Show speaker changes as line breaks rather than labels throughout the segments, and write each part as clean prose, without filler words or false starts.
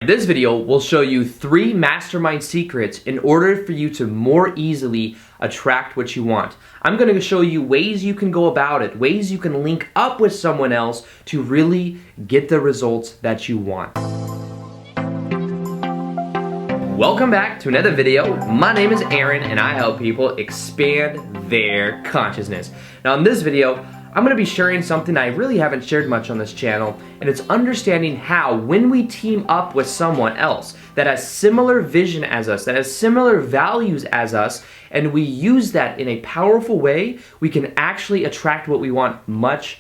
This video will show you 3 mastermind secrets in order for you to more easily attract what you want. I'm going to show you ways you can go about it, ways you can link up with someone else to really get the results that you want. Welcome back to another video. My name is Aaron and I help people expand their consciousness. Now in this video, I'm going to be sharing something I really haven't shared much on this channel, and it's understanding how when we team up with someone else that has similar vision as us, that has similar values as us, and we use that in a powerful way, we can actually attract what we want much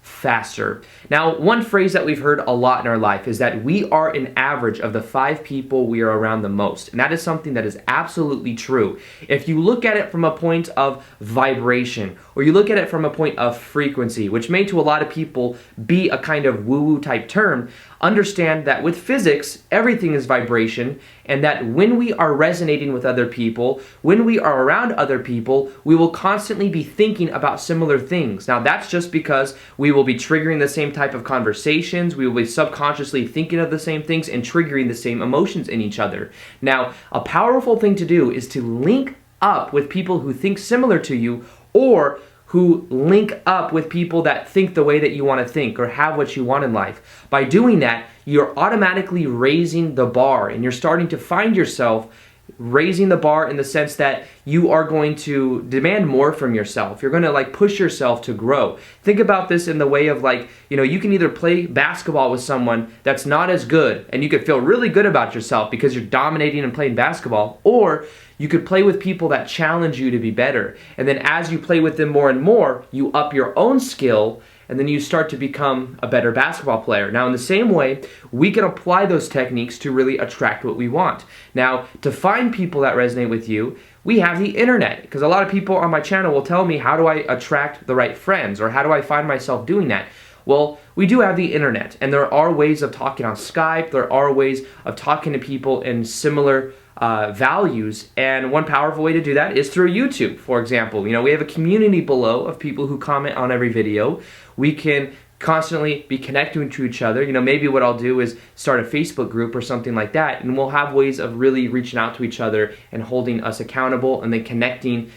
faster. Now, one phrase that we've heard a lot in our life is that we are an average of the 5 people we are around the most. And that is something that is absolutely true. If you look at it from a point of vibration, or you look at it from a point of frequency, which may to a lot of people be a kind of woo-woo type term, understand that with physics, everything is vibration, and that when we are resonating with other people, when we are around other people, we will constantly be thinking about similar things. Now, that's just because we will be triggering the same type of conversations, we will be subconsciously thinking of the same things and triggering the same emotions in each other. Now, a powerful thing to do is to link up with people who think similar to you, or who link up with people that think the way that you want to think or have what you want in life. By doing that, you're automatically raising the bar, and you're starting to find yourself raising the bar in the sense that you are going to demand more from yourself. You're going to push yourself to grow. Think about this in the way of you can either play basketball with someone that's not as good and you could feel really good about yourself because you're dominating and playing basketball, or you could play with people that challenge you to be better. And then as you play with them more and more, you up your own skill, and then you start to become a better basketball player. Now, in the same way, we can apply those techniques to really attract what we want. Now, to find people that resonate with you, we have the internet, because a lot of people on my channel will tell me, how do I attract the right friends, or how do I find myself doing that? Well, we do have the internet, and there are ways of talking on Skype, there are ways of talking to people in similar values, and one powerful way to do that is through YouTube, for example. We have a community below of people who comment on every video. We can constantly be connecting to each other. Maybe what I'll do is start a Facebook group or something like that, and we'll have ways of really reaching out to each other and holding us accountable, and then connecting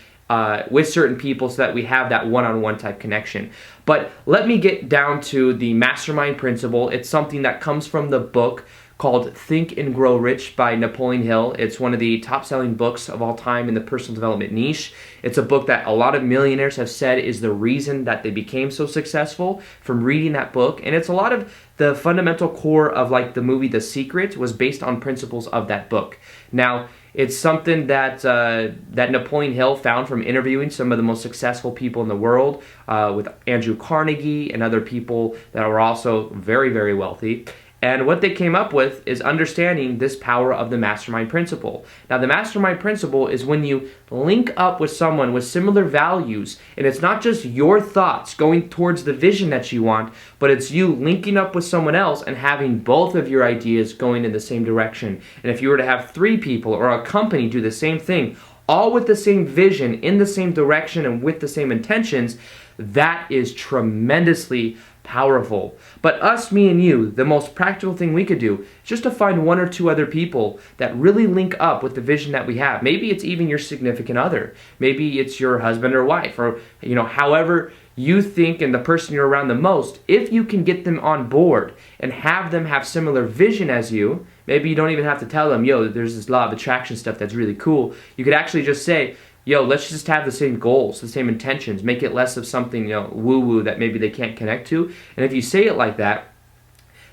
with certain people so that we have that one-on-one type connection. But let me get down to the Mastermind Principle. It's something that comes from the book called Think and Grow Rich by Napoleon Hill. It's one of the top-selling books of all time in the personal development niche. It's a book that a lot of millionaires have said is the reason that they became so successful from reading that book. And it's a lot of the fundamental core of the movie The Secret was based on principles of that book. Now, it's something that that Napoleon Hill found from interviewing some of the most successful people in the world, with Andrew Carnegie and other people that were also very, very wealthy. And what they came up with is understanding this power of the Mastermind Principle. Now, the Mastermind Principle is when you link up with someone with similar values, and it's not just your thoughts going towards the vision that you want, but it's you linking up with someone else and having both of your ideas going in the same direction. And if you were to have 3 people or a company do the same thing, all with the same vision, in the same direction, and with the same intentions, that is tremendously powerful. But us, me and you, the most practical thing we could do is just to find 1 or 2 other people that really link up with the vision that we have. Maybe it's even your significant other. Maybe it's your husband or wife, or however you think, and the person you're around the most. If you can get them on board and have them have similar vision as you, maybe you don't even have to tell them, yo, there's this law of attraction stuff that's really cool. You could actually just say, yo, let's just have the same goals, the same intentions, make it less of something, woo-woo that maybe they can't connect to. And if you say it like that,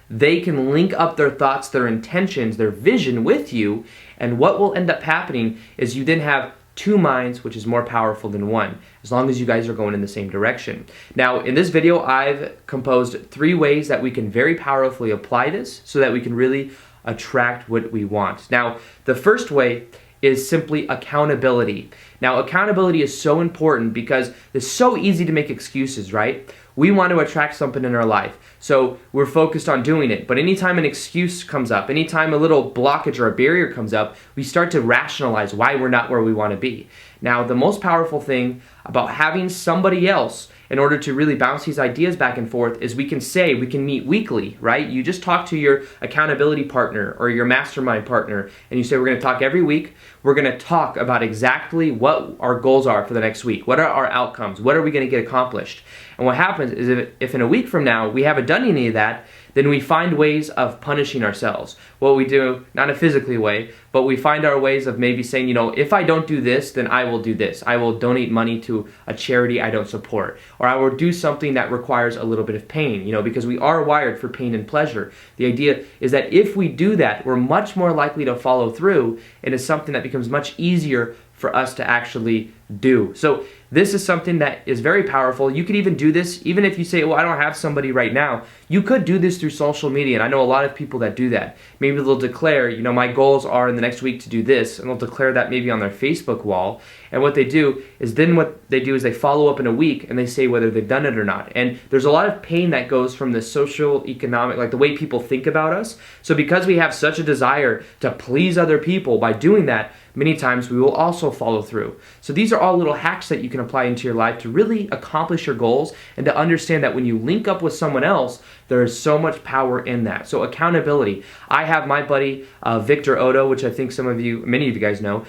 they can link up their thoughts, their intentions, their vision with you, and what will end up happening is you then have 2 minds, which is more powerful than 1, as long as you guys are going in the same direction. Now, in this video, I've composed 3 ways that we can very powerfully apply this so that we can really attract what we want. Now, the first way is simply accountability. Now, accountability is so important because it's so easy to make excuses, right? We want to attract something in our life. So we're focused on doing it. But anytime an excuse comes up, anytime a little blockage or a barrier comes up, we start to rationalize why we're not where we want to be. Now, the most powerful thing about having somebody else in order to really bounce these ideas back and forth is we can meet weekly, right? You just talk to your accountability partner or your mastermind partner and you say, we're going to talk every week. We're going to talk about exactly what our goals are for the next week. What are our outcomes? What are we going to get accomplished? And what happens is if in a week from now we haven't done any of that, then we find ways of punishing ourselves. What we do, not in a physically way, but we find our ways of maybe saying, if I don't do this, then I will do this. I will donate money to a charity I don't support. Or I will do something that requires a little bit of pain, because we are wired for pain and pleasure. The idea is that if we do that, we're much more likely to follow through, and it's something that becomes much easier for us to actually do. So this is something that is very powerful. You could even do this, even if you say, well, I don't have somebody right now. You could do this through social media, and I know a lot of people that do that. Maybe they'll declare, my goals are in the next week to do this, and they'll declare that maybe on their Facebook wall. And what they do is they follow up in a week, and they say whether they've done it or not. And there's a lot of pain that goes from the social, economic, like the way people think about us. So because we have such a desire to please other people by doing that, many times we will also follow through. So these are all little hacks that you can apply into your life to really accomplish your goals and to understand that when you link up with someone else, there is so much power in that. So accountability. I have my buddy Victor Odo, which I think many of you guys know.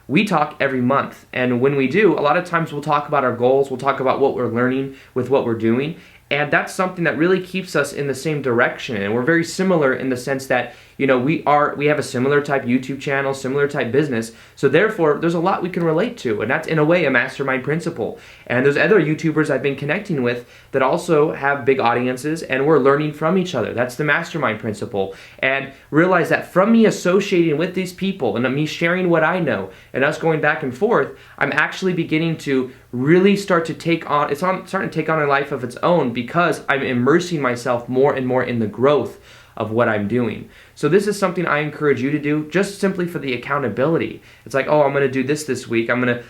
We talk every month, and when we do, a lot of times we'll talk about our goals, we'll talk about what we're learning with what we're doing, and that's something that really keeps us in the same direction. And we're very similar in the sense that we have a similar type YouTube channel, similar type business, so therefore there's a lot we can relate to, and that's in a way a mastermind principle. And there's other YouTubers I've been connecting with that also have big audiences, and we're learning from each other. That's the mastermind principle. And realize that from me associating with these people and me sharing what I know and us going back and forth, I'm actually beginning to really starting to take on a life of its own because I'm immersing myself more and more in the growth of what I'm doing. So this is something I encourage you to do just simply for the accountability. It's like, oh, I'm going to do this week. I'm going to,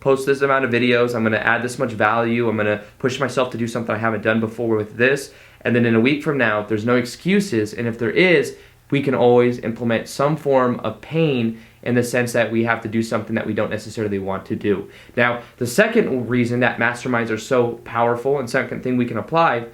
post this amount of videos. I'm going to add this much value. I'm going to push myself to do something I haven't done before with this. And then in a week from now, there's no excuses. And if there is, we can always implement some form of pain in the sense that we have to do something that we don't necessarily want to do. Now, the second reason that masterminds are so powerful and second thing we can apply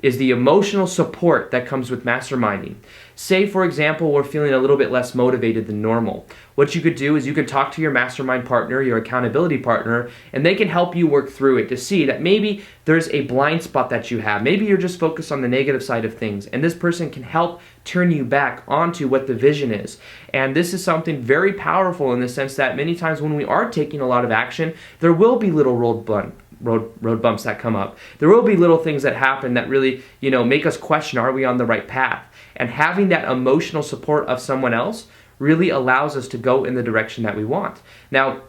is the emotional support that comes with masterminding. Say, for example, we're feeling a little bit less motivated than normal. What you could do is you could talk to your mastermind partner, your accountability partner, and they can help you work through it to see that maybe there's a blind spot that you have. Maybe you're just focused on the negative side of things, and this person can help turn you back onto what the vision is. And this is something very powerful in the sense that many times when we are taking a lot of action, there will be little road bumps that come up. There will be little things that happen that really, make us question, are we on the right path? And having that emotional support of someone else really allows us to go in the direction that we want. Now,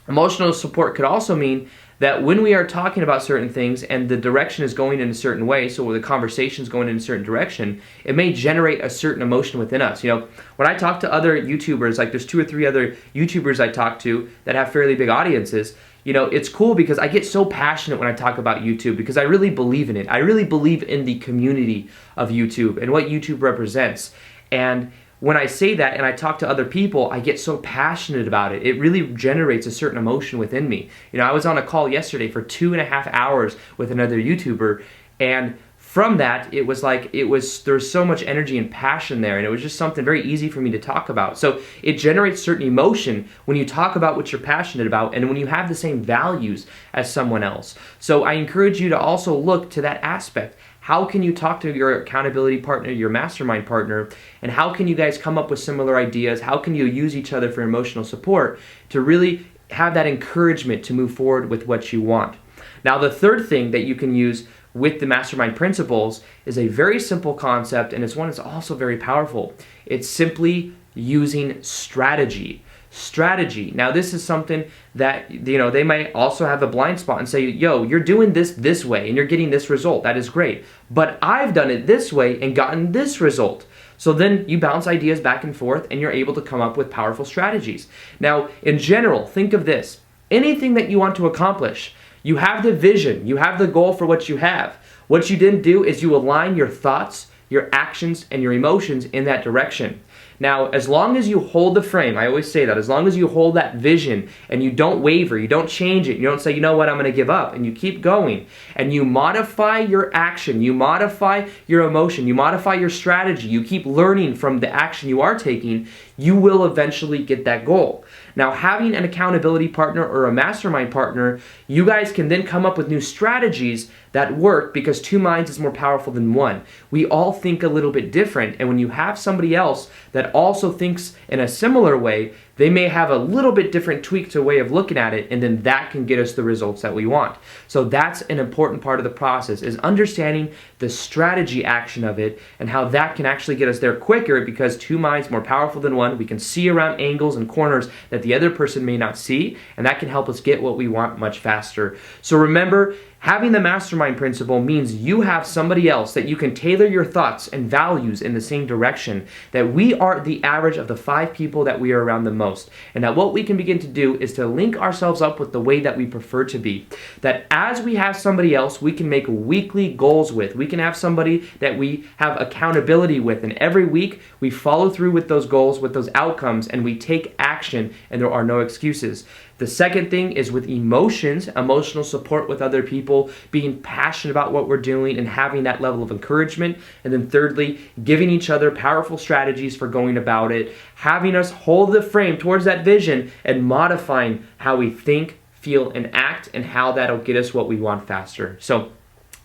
emotional support could also mean that when we are talking about certain things and the direction is going in a certain way, so the conversation is going in a certain direction, it may generate a certain emotion within us. When I talk to other YouTubers, like there's 2 or 3 other YouTubers I talk to that have fairly big audiences, it's cool because I get so passionate when I talk about YouTube because I really believe in it. I really believe in the community of YouTube and what YouTube represents. And when I say that and I talk to other people, I get so passionate about it. It really generates a certain emotion within me. I was on a call yesterday for 2.5 hours with another YouTuber, and from that, there's so much energy and passion there, and it was just something very easy for me to talk about. So it generates certain emotion when you talk about what you're passionate about and when you have the same values as someone else. So I encourage you to also look to that aspect. How can you talk to your accountability partner, your mastermind partner, and how can you guys come up with similar ideas? How can you use each other for emotional support to really have that encouragement to move forward with what you want? Now, the third thing that you can use with the mastermind principles is a very simple concept, and it's one that's also very powerful. It's simply using strategy. Strategy. Now, this is something that, they might also have a blind spot and say, yo, you're doing this way and you're getting this result. That is great. But I've done it this way and gotten this result. So then you bounce ideas back and forth and you're able to come up with powerful strategies. Now, in general, think of this. Anything that you want to accomplish, you have the vision, you have the goal for what you have. What you then do is you align your thoughts, your actions, and your emotions in that direction. Now, as long as you hold the frame, I always say that, as long as you hold that vision and you don't waver, you don't change it, you don't say, you know what, I'm going to give up, and you keep going, and you modify your action, you modify your emotion, you modify your strategy, you keep learning from the action you are taking, you will eventually get that goal. Now, having an accountability partner or a mastermind partner, you guys can then come up with new strategies that work because two minds is more powerful than one. We all think a little bit different, and when you have somebody else that also thinks in a similar way, they may have a little bit different tweak to a way of looking at it, and then that can get us the results that we want. So that's an important part of the process, is understanding the strategy action of it and how that can actually get us there quicker because two minds more powerful than one. We can see around angles and corners that the other person may not see, and that can help us get what we want much faster. So remember, having the mastermind principle means you have somebody else that you can tailor your thoughts and values in the same direction, that we are the average of the 5 people that we are around the most, and that what we can begin to do is to link ourselves up with the way that we prefer to be. That as we have somebody else we can make weekly goals with, we can have somebody that we have accountability with, and every week we follow through with those goals, with those outcomes, and we take action, and there are no excuses. The second thing is with emotions, emotional support with other people, being passionate about what we're doing and having that level of encouragement. And then thirdly, giving each other powerful strategies for going about it, having us hold the frame towards that vision and modifying how we think, feel, and act, and how that'll get us what we want faster. So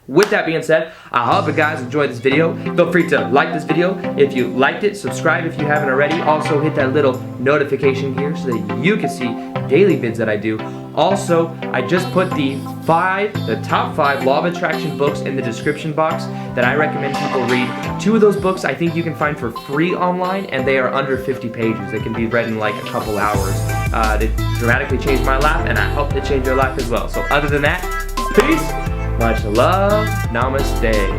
with that being said, I hope you guys enjoyed this video. Feel free to like this video if you liked it, subscribe if you haven't already. Also hit that little notification here so that you can see daily vids that I do. Also, I just put the top 5 Law of Attraction books in the description box that I recommend people read. 2 of those books I think you can find for free online, and they are under 50 pages. They can be read in like a couple hours. They dramatically changed my life, and I hope they change your life as well. So other than that, peace. Much love. Namaste.